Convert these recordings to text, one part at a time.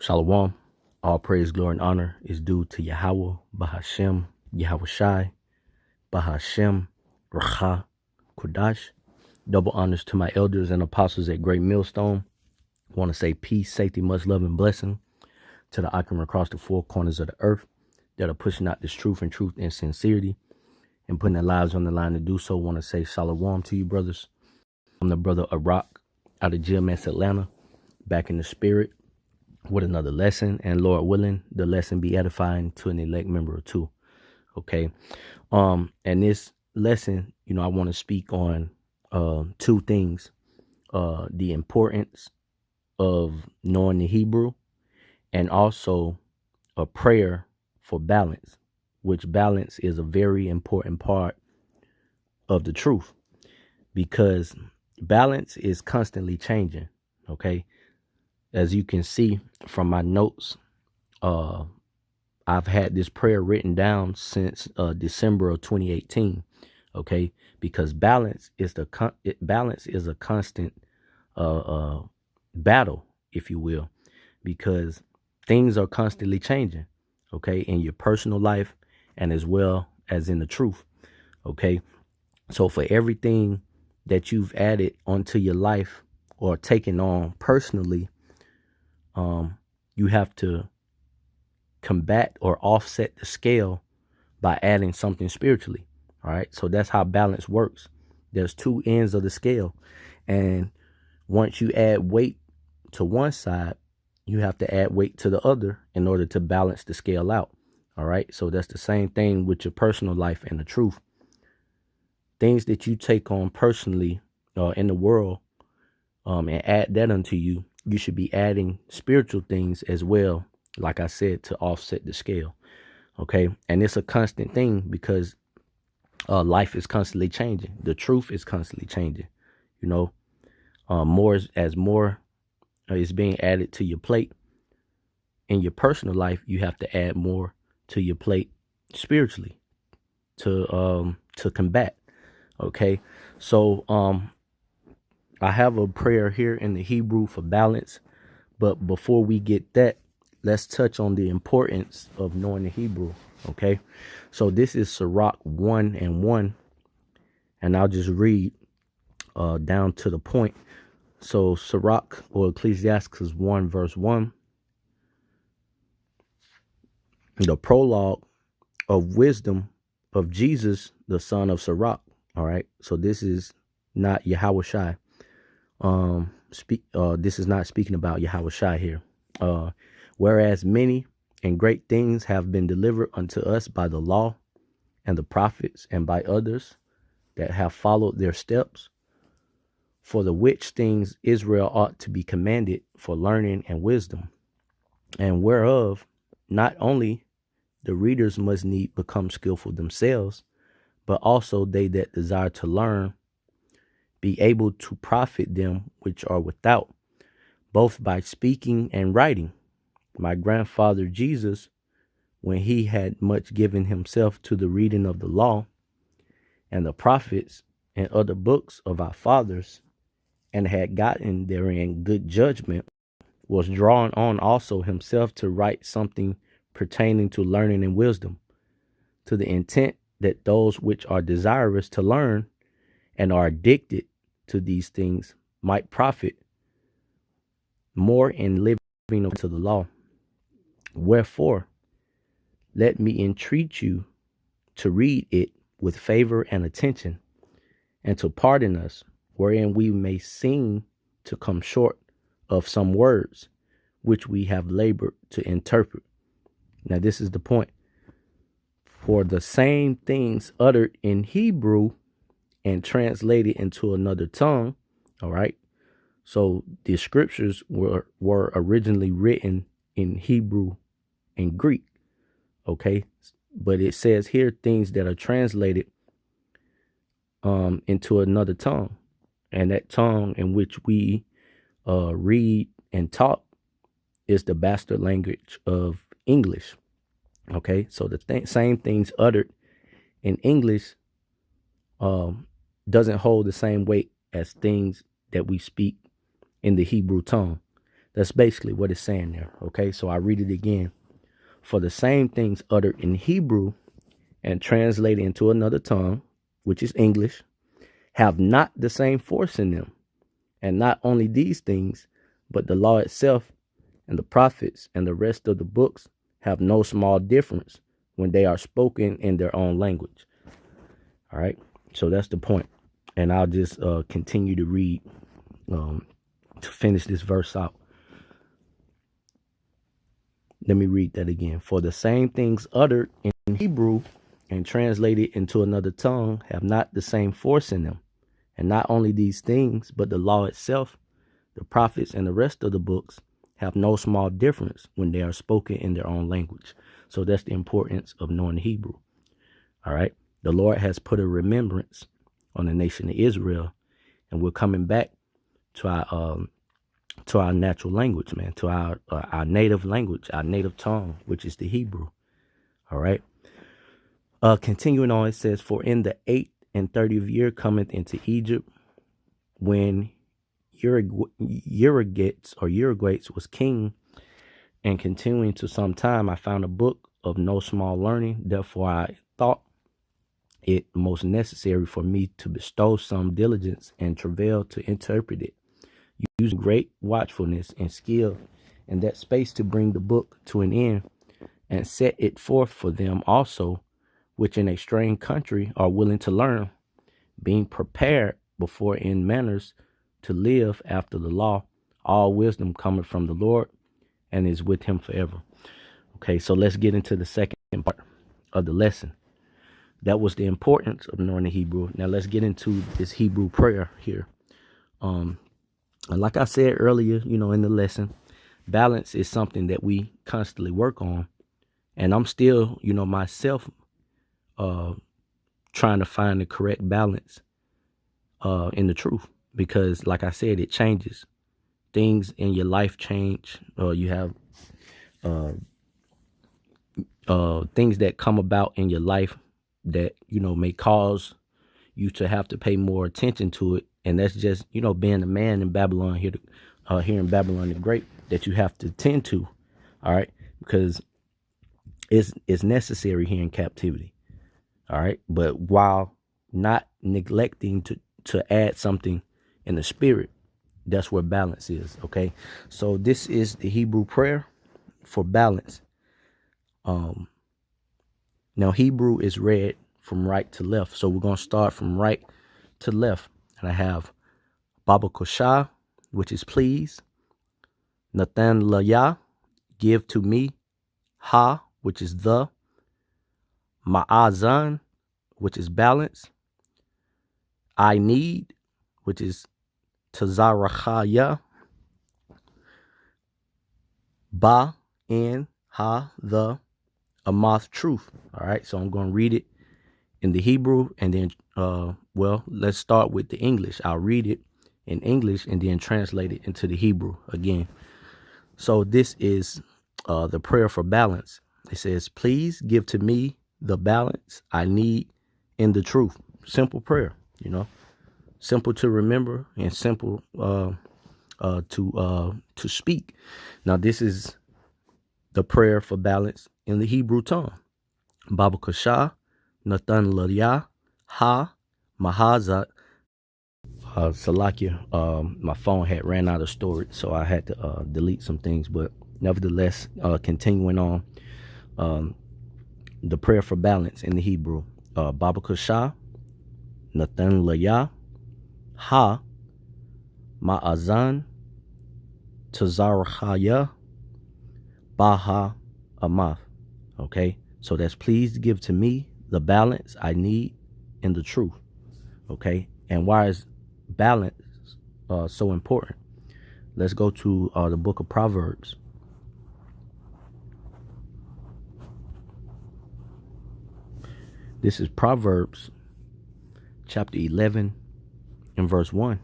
Shalom. All praise, glory, and honor is due to Yahweh, Bahashem, Yahweh Shai, Bahashem, Racha, Kudash. Double honors to my elders and apostles at Great Millstone. I want to say peace, safety, much love, and blessing to the Akim across the four corners of the earth that are pushing out this truth and sincerity and putting their lives on the line to do so. I want to say shalom to you, brothers. I'm the brother Arak out of GMS Atlanta, back in the spirit with another lesson, and Lord willing, the lesson be edifying to an elect member or two. Okay. And this lesson, I want to speak on two things. The importance of knowing the Hebrew, and also a prayer for balance, which balance is a very important part of the truth, because balance is constantly changing. Okay. As you can see from my notes, I've had this prayer written down since December of 2018. Okay, because balance is a constant battle, if you will, because things are constantly changing. Okay, in your personal life and as well as in the truth. Okay, so for everything that you've added onto your life or taken on personally, you have to combat or offset the scale by adding something spiritually. All right. So that's how balance works. There's two ends of the scale. And once you add weight to one side, you have to add weight to the other in order to balance the scale out. All right. So that's the same thing with your personal life and the truth. Things that you take on personally in the world and add that unto you, you should be adding spiritual things as well, like I said, to offset the scale. Okay. And it's a constant thing because life is constantly changing. The truth is constantly changing. More is being added to your plate. In your personal life, you have to add more to your plate spiritually to combat. Okay. So I have a prayer here in the Hebrew for balance. But before we get that, let's touch on the importance of knowing the Hebrew. Okay. So this is Sirach 1:1. And I'll just read down to the point. So Sirach, or Ecclesiastes 1 verse 1. The prologue of wisdom of Jesus, the son of Sirach. All right. So this is not Yahweh Shai. This is not speaking about Yahweh Shai here. Whereas many and great things have been delivered unto us by the law and the prophets and by others that have followed their steps, for the which things Israel ought to be commanded for learning and wisdom, and whereof not only the readers must need become skillful themselves, but also they that desire to learn be able to profit them which are without, both by speaking and writing. My grandfather Jesus, when he had much given himself to the reading of the law and the prophets and other books of our fathers, and had gotten therein good judgment, was drawn on also himself to write something pertaining to learning and wisdom, to the intent that those which are desirous to learn and are addicted to these things might profit more in living to the law. Wherefore, let me entreat you to read it with favor and attention, and to pardon us, wherein we may seem to come short of some words which we have labored to interpret. Now, this is the point. For the same things uttered in Hebrew and translated into another tongue. All right. So the scriptures were originally written in Hebrew and Greek. Okay. But it says here things that are translated into another tongue. And that tongue in which we read and talk is the bastard language of English. Okay. So the same things uttered in English doesn't hold the same weight as things that we speak in the Hebrew tongue. That's basically what it's saying there. Okay, so I read it again. For the same things uttered in Hebrew and translated into another tongue, which is English, have not the same force in them. And not only these things, but the law itself and the prophets and the rest of the books have no small difference when they are spoken in their own language. All right, so that's the point. And I'll just continue to read to finish this verse out. Let me read that again. For the same things uttered in Hebrew and translated into another tongue have not the same force in them. And not only these things, but the law itself, the prophets, and the rest of the books have no small difference when they are spoken in their own language. So that's the importance of knowing Hebrew. All right. The Lord has put a remembrance on the nation of Israel, and we're coming back to our natural language, man, to our native language, our native tongue, which is the Hebrew. All right. Continuing on, it says, for in the 8th and 30th year cometh into Egypt, when Euergetes was king, and continuing to some time, I found a book of no small learning. Therefore, I thought it most necessary for me to bestow some diligence and travail to interpret it, using great watchfulness and skill in that space to bring the book to an end, and set it forth for them also, which in a strange country are willing to learn, being prepared before in manners to live after the law, all wisdom cometh from the Lord and is with him forever. Okay, so let's get into the second part of the lesson. That was the importance of knowing the Hebrew. Now let's get into this Hebrew prayer here. And like I said earlier, in the lesson, balance is something that we constantly work on. And I'm still, myself, trying to find the correct balance in the truth. Because like I said, it changes. Things in your life change. You have things that come about in your life that, may cause you to have to pay more attention to it. And that's just, being a man in Babylon here in Babylon the Great, that you have to tend to. All right. Because it's necessary here in captivity. All right. But while not neglecting to add something in the spirit, that's where balance is. Okay. So this is the Hebrew prayer for balance. Now Hebrew is read from right to left. So we're going to start from right to left. And I have Baba Koshah, which is please. Nathan Laya, give to me. Ha, which is the. Ma'azan, which is balance. I need, which is Tazarachaya. Ba, in, ha, the. Amath, truth. All right, so I'm going to read it in the Hebrew, and then, let's start with the English. I'll read it in English and then translate it into the Hebrew again. So this is the prayer for balance. It says, please give to me the balance I need in the truth. Simple prayer, simple to remember and simple to speak. Now this is the prayer for balance in the Hebrew tongue. Baba Koshah, Nathan Laya, Ha, Mahazat. Salakia, my phone had ran out of storage, so I had to delete some things. But nevertheless, continuing on, the prayer for balance in the Hebrew. Baba Koshah, Nathan Laya, Ha, Ma'azan, Tazarachaya, Baha, Amath. Okay, so that's please give to me the balance I need in the truth. Okay, and why is balance so important? Let's go to the book of Proverbs. This is Proverbs chapter 11 and verse 1.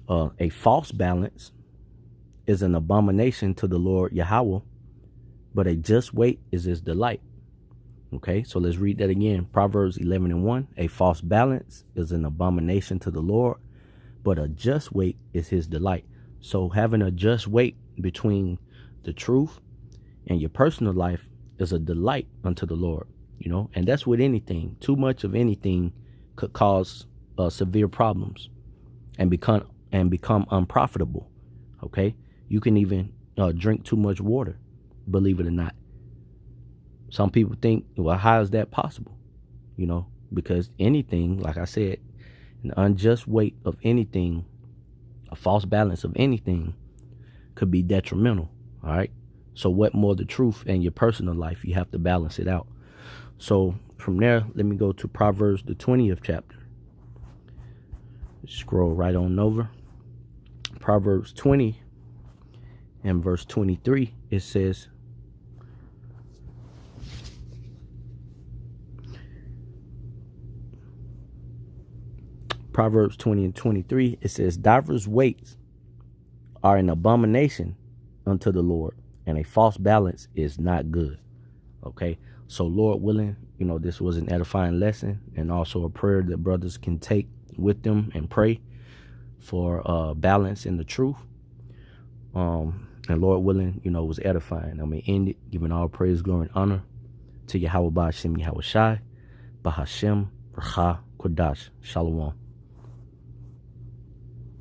A false balance is an abomination to the Lord Yahweh, but a just weight is his delight. Okay, so let's read that again. Proverbs 11 and 1. A false balance is an abomination to the Lord, but a just weight is his delight. So having a just weight between the truth and your personal life is a delight unto the Lord, and that's with anything. Too much of anything could cause severe problems and become unprofitable. Okay, you can even drink too much water, believe it or not. Some people think, well, how is that possible? Because anything, like I said, an unjust weight of anything, a false balance of anything could be detrimental. All right. So what more the truth and your personal life? You have to balance it out. So from there, let me go to Proverbs, the 20th chapter. Scroll right on over. Proverbs 20 and verse 23, it says, Proverbs 20 and 23, it says, divers weights are an abomination unto the Lord, and a false balance is not good. Okay, so Lord willing, this was an edifying lesson and also a prayer that brothers can take with them and pray for balance in the truth. And Lord willing, was edifying. I'm going to end it giving all praise, glory, and honor to Yahweh Ba'ashem Yahweh Shai, Bahashem, Racha, Kodash, Shalom.